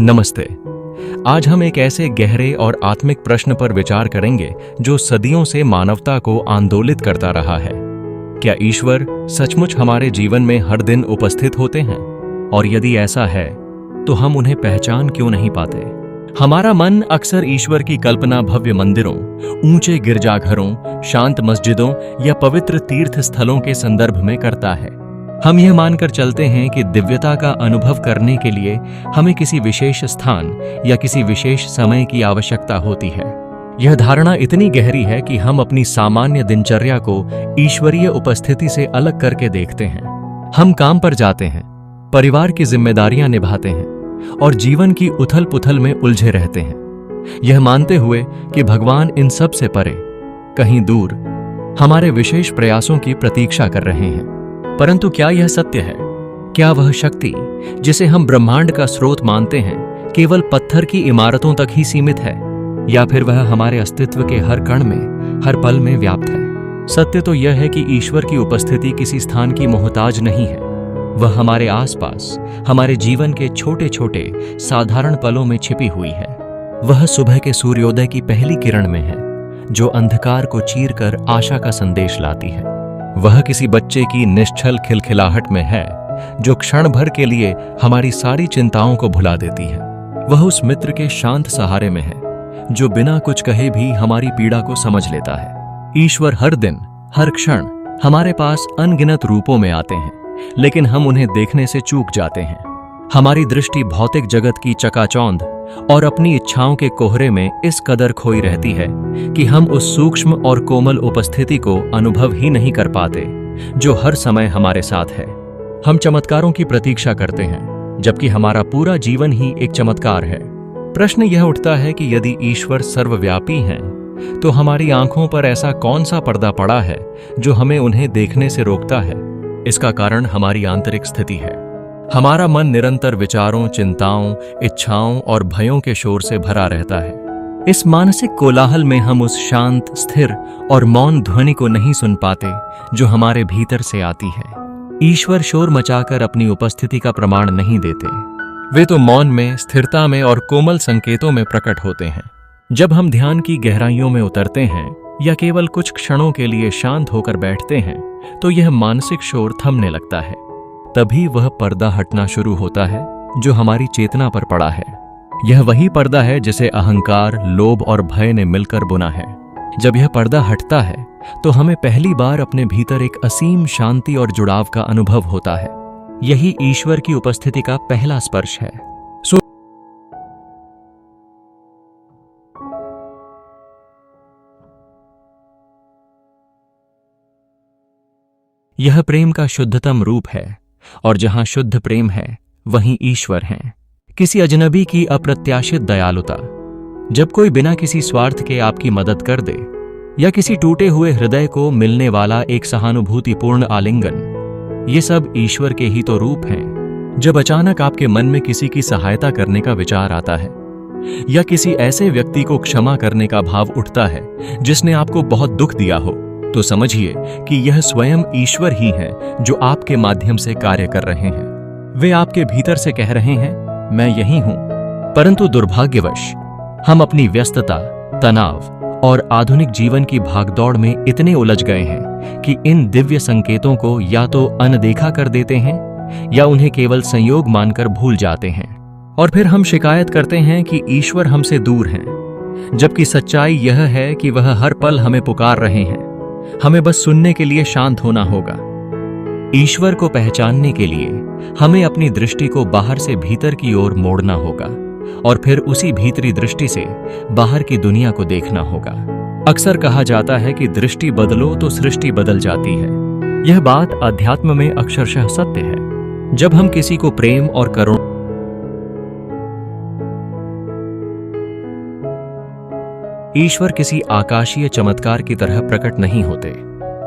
नमस्ते। आज हम एक ऐसे गहरे और आत्मिक प्रश्न पर विचार करेंगे जो सदियों से मानवता को आंदोलित करता रहा है। क्या ईश्वर सचमुच हमारे जीवन में हर दिन उपस्थित होते हैं? और यदि ऐसा है तो हम उन्हें पहचान क्यों नहीं पाते? हमारा मन अक्सर ईश्वर की कल्पना भव्य मंदिरों, ऊंचे गिरजाघरों, शांत मस्जिदों या पवित्र तीर्थ स्थलों के संदर्भ में करता है। हम यह मानकर चलते हैं कि दिव्यता का अनुभव करने के लिए हमें किसी विशेष स्थान या किसी विशेष समय की आवश्यकता होती है। यह धारणा इतनी गहरी है कि हम अपनी सामान्य दिनचर्या को ईश्वरीय उपस्थिति से अलग करके देखते हैं। हम काम पर जाते हैं, परिवार की जिम्मेदारियां निभाते हैं और जीवन की उथल पुथल में उलझे रहते हैं, यह मानते हुए कि भगवान इन सब से परे, कहीं दूर, हमारे विशेष प्रयासों की प्रतीक्षा कर रहे हैं। परंतु क्या यह सत्य है? क्या वह शक्ति जिसे हम ब्रह्मांड का स्रोत मानते हैं केवल पत्थर की इमारतों तक ही सीमित है, या फिर वह हमारे अस्तित्व के हर कण में, हर पल में व्याप्त है? सत्य तो यह है कि ईश्वर की उपस्थिति किसी स्थान की मोहताज नहीं है। वह हमारे आसपास, हमारे जीवन के छोटे छोटे साधारण पलों में छिपी हुई है। वह सुबह के सूर्योदय की पहली किरण में है, जो अंधकार को चीरकर आशा का संदेश लाती है। वह किसी बच्चे की निश्चल खिलखिलाहट में है, जो क्षण भर के लिए हमारी सारी चिंताओं को भुला देती है। वह उस मित्र के शांत सहारे में है, जो बिना कुछ कहे भी हमारी पीड़ा को समझ लेता है। ईश्वर हर दिन, हर क्षण हमारे पास अनगिनत रूपों में आते हैं, लेकिन हम उन्हें देखने से चूक जाते हैं। हमारी दृष्टि भौतिक जगत की चकाचौंध और अपनी इच्छाओं के कोहरे में इस कदर खोई रहती है कि हम उस सूक्ष्म और कोमल उपस्थिति को अनुभव ही नहीं कर पाते जो हर समय हमारे साथ है। हम चमत्कारों की प्रतीक्षा करते हैं, जबकि हमारा पूरा जीवन ही एक चमत्कार है। प्रश्न यह उठता है कि यदि ईश्वर सर्वव्यापी हैं, तो हमारी आंखों पर ऐसा कौन सा पर्दा पड़ा है जो हमें उन्हें देखने से रोकता है? इसका कारण हमारी आंतरिक स्थिति है। हमारा मन निरंतर विचारों, चिंताओं, इच्छाओं और भयों के शोर से भरा रहता है। इस मानसिक कोलाहल में हम उस शांत, स्थिर और मौन ध्वनि को नहीं सुन पाते जो हमारे भीतर से आती है। ईश्वर शोर मचाकर अपनी उपस्थिति का प्रमाण नहीं देते। वे तो मौन में, स्थिरता में और कोमल संकेतों में प्रकट होते हैं। जब हम ध्यान की गहराइयों में उतरते हैं या केवल कुछ क्षणों के लिए शांत होकर बैठते हैं, तो यह मानसिक शोर थमने लगता है। तभी वह पर्दा हटना शुरू होता है जो हमारी चेतना पर पड़ा है। यह वही पर्दा है जिसे अहंकार, लोभ और भय ने मिलकर बुना है। जब यह पर्दा हटता है तो हमें पहली बार अपने भीतर एक असीम शांति और जुड़ाव का अनुभव होता है। यही ईश्वर की उपस्थिति का पहला स्पर्श है। यह प्रेम का शुद्धतम रूप है, और जहां शुद्ध प्रेम है वहीं ईश्वर हैं। किसी अजनबी की अप्रत्याशित दयालुता, जब कोई बिना किसी स्वार्थ के आपकी मदद कर दे, या किसी टूटे हुए हृदय को मिलने वाला एक सहानुभूतिपूर्ण आलिंगन, ये सब ईश्वर के ही तो रूप हैं। जब अचानक आपके मन में किसी की सहायता करने का विचार आता है, या किसी ऐसे व्यक्ति को क्षमा करने का भाव उठता है जिसने आपको बहुत दुख दिया हो, तो समझिए कि यह स्वयं ईश्वर ही है जो आपके माध्यम से कार्य कर रहे हैं। वे आपके भीतर से कह रहे हैं, मैं यही हूं। परंतु दुर्भाग्यवश हम अपनी व्यस्तता, तनाव और आधुनिक जीवन की भागदौड़ में इतने उलझ गए हैं कि इन दिव्य संकेतों को या तो अनदेखा कर देते हैं या उन्हें केवल संयोग मानकर भूल जाते हैं। और फिर हम शिकायत करते हैं कि ईश्वर हमसे दूर हैं, जबकि सच्चाई यह है कि वह हर पल हमें पुकार रहे हैं। हमें बस सुनने के लिए शांत होना होगा। ईश्वर को पहचानने के लिए हमें अपनी दृष्टि को बाहर से भीतर की ओर मोड़ना होगा, और फिर उसी भीतरी दृष्टि से बाहर की दुनिया को देखना होगा। अक्सर कहा जाता है कि दृष्टि बदलो तो सृष्टि बदल जाती है। यह बात अध्यात्म में अक्षरशः सत्य है। जब हम किसी को प्रेम और करुणा, ईश्वर किसी आकाशीय चमत्कार की तरह प्रकट नहीं होते।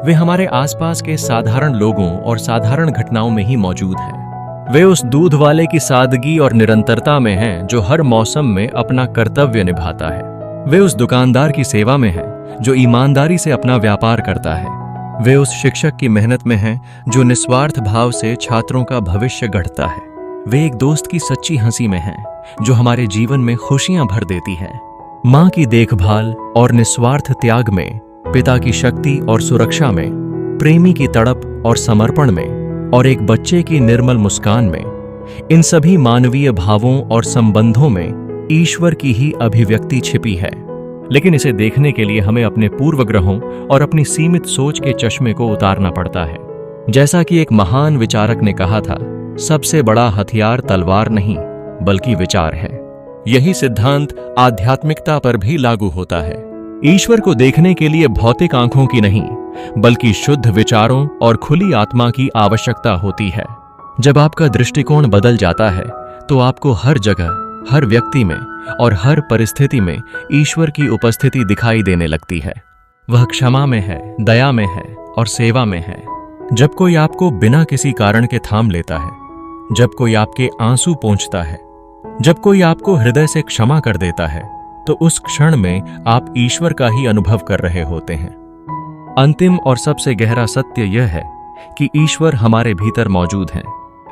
वे हमारे आसपास के साधारण लोगों और साधारण घटनाओं में ही मौजूद हैं। वे उस दूध वाले की सादगी और निरंतरता में हैं जो हर मौसम में अपना कर्तव्य निभाता है। वे उस दुकानदार की सेवा में हैं जो ईमानदारी से अपना व्यापार करता है। वे उस शिक्षक की मेहनत में हैं जो निस्वार्थ भाव से छात्रों का भविष्य गढ़ता है। वे एक दोस्त की सच्ची हंसी में हैं, जो हमारे जीवन में खुशियां भर देती है। माँ की देखभाल और निस्वार्थ त्याग में, पिता की शक्ति और सुरक्षा में, प्रेमी की तड़प और समर्पण में, और एक बच्चे की निर्मल मुस्कान में, इन सभी मानवीय भावों और संबंधों में ईश्वर की ही अभिव्यक्ति छिपी है। लेकिन इसे देखने के लिए हमें अपने पूर्वग्रहों और अपनी सीमित सोच के चश्मे को उतारना पड़ता है। जैसा कि एक महान विचारक ने कहा था, सबसे बड़ा हथियार तलवार नहीं बल्कि विचार है। यही सिद्धांत आध्यात्मिकता पर भी लागू होता है। ईश्वर को देखने के लिए भौतिक आंखों की नहीं, बल्कि शुद्ध विचारों और खुली आत्मा की आवश्यकता होती है। जब आपका दृष्टिकोण बदल जाता है, तो आपको हर जगह, हर व्यक्ति में और हर परिस्थिति में ईश्वर की उपस्थिति दिखाई देने लगती है। वह क्षमा में है, दया में है और सेवा में है। जब कोई आपको बिना किसी कारण के थाम लेता है, जब कोई आपके आंसू पोंछता है, जब कोई आपको हृदय से क्षमा कर देता है, तो उस क्षण में आप ईश्वर का ही अनुभव कर रहे होते हैं। अंतिम और सबसे गहरा सत्य यह है कि ईश्वर हमारे भीतर मौजूद हैं।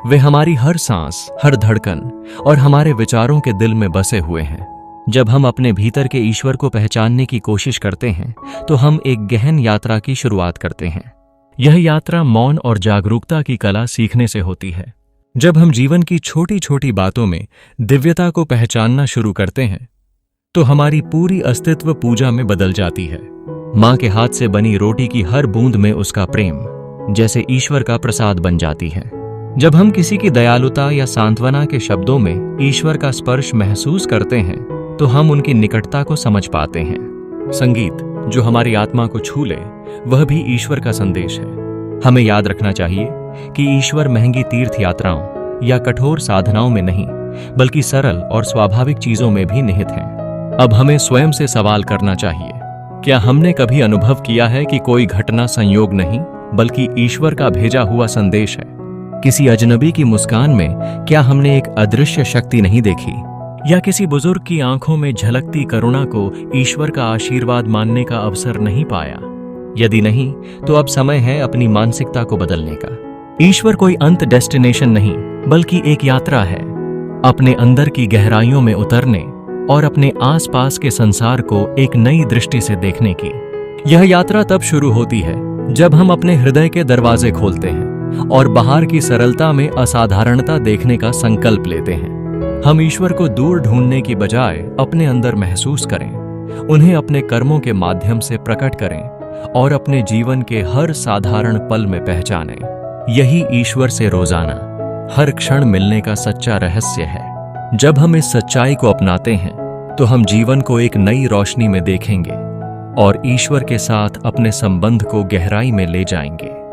वे हमारी हर सांस, हर धड़कन और हमारे विचारों के दिल में बसे हुए हैं। जब हम अपने भीतर के ईश्वर को पहचानने की कोशिश करते हैं, तो हम एक गहन यात्रा की शुरुआत करते हैं। यह यात्रा मौन और जागरूकता की कला सीखने से होती है। जब हम जीवन की छोटी छोटी बातों में दिव्यता को पहचानना शुरू करते हैं, तो हमारी पूरी अस्तित्व पूजा में बदल जाती है। माँ के हाथ से बनी रोटी की हर बूंद में उसका प्रेम जैसे ईश्वर का प्रसाद बन जाती है। जब हम किसी की दयालुता या सांत्वना के शब्दों में ईश्वर का स्पर्श महसूस करते हैं, तो हम उनकी निकटता को समझ पाते हैं। संगीत जो हमारी आत्मा को छू ले, वह भी ईश्वर का संदेश है। हमें याद रखना चाहिए कि ईश्वर महंगी तीर्थ यात्राओं या कठोर साधनाओं में नहीं, बल्कि सरल और स्वाभाविक चीजों में भी निहित हैं। अब हमें स्वयं से सवाल करना चाहिए, क्या हमने कभी अनुभव किया है कि कोई घटना संयोग नहीं, बल्कि ईश्वर का भेजा हुआ संदेश है? किसी अजनबी की मुस्कान में क्या हमने एक अदृश्य शक्ति नहीं देखी, या किसी बुजुर्ग की आंखों में झलकती करुणा को ईश्वर का आशीर्वाद मानने का अवसर नहीं पाया? यदि नहीं, तो अब समय है अपनी मानसिकता को बदलने का। ईश्वर कोई अंत डेस्टिनेशन नहीं, बल्कि एक यात्रा है, अपने अंदर की गहराइयों में उतरने और अपने आसपास के संसार को एक नई दृष्टि से देखने की। यह यात्रा तब शुरू होती है जब हम अपने हृदय के दरवाजे खोलते हैं और बाहर की सरलता में असाधारणता देखने का संकल्प लेते हैं। हम ईश्वर को दूर ढूंढने की बजाय अपने अंदर महसूस करें, उन्हें अपने कर्मों के माध्यम से प्रकट करें और अपने जीवन के हर साधारण पल में पहचानें। यही ईश्वर से रोजाना, हर क्षण मिलने का सच्चा रहस्य है। जब हम इस सच्चाई को अपनाते हैं, तो हम जीवन को एक नई रोशनी में देखेंगे और ईश्वर के साथ अपने संबंध को गहराई में ले जाएंगे।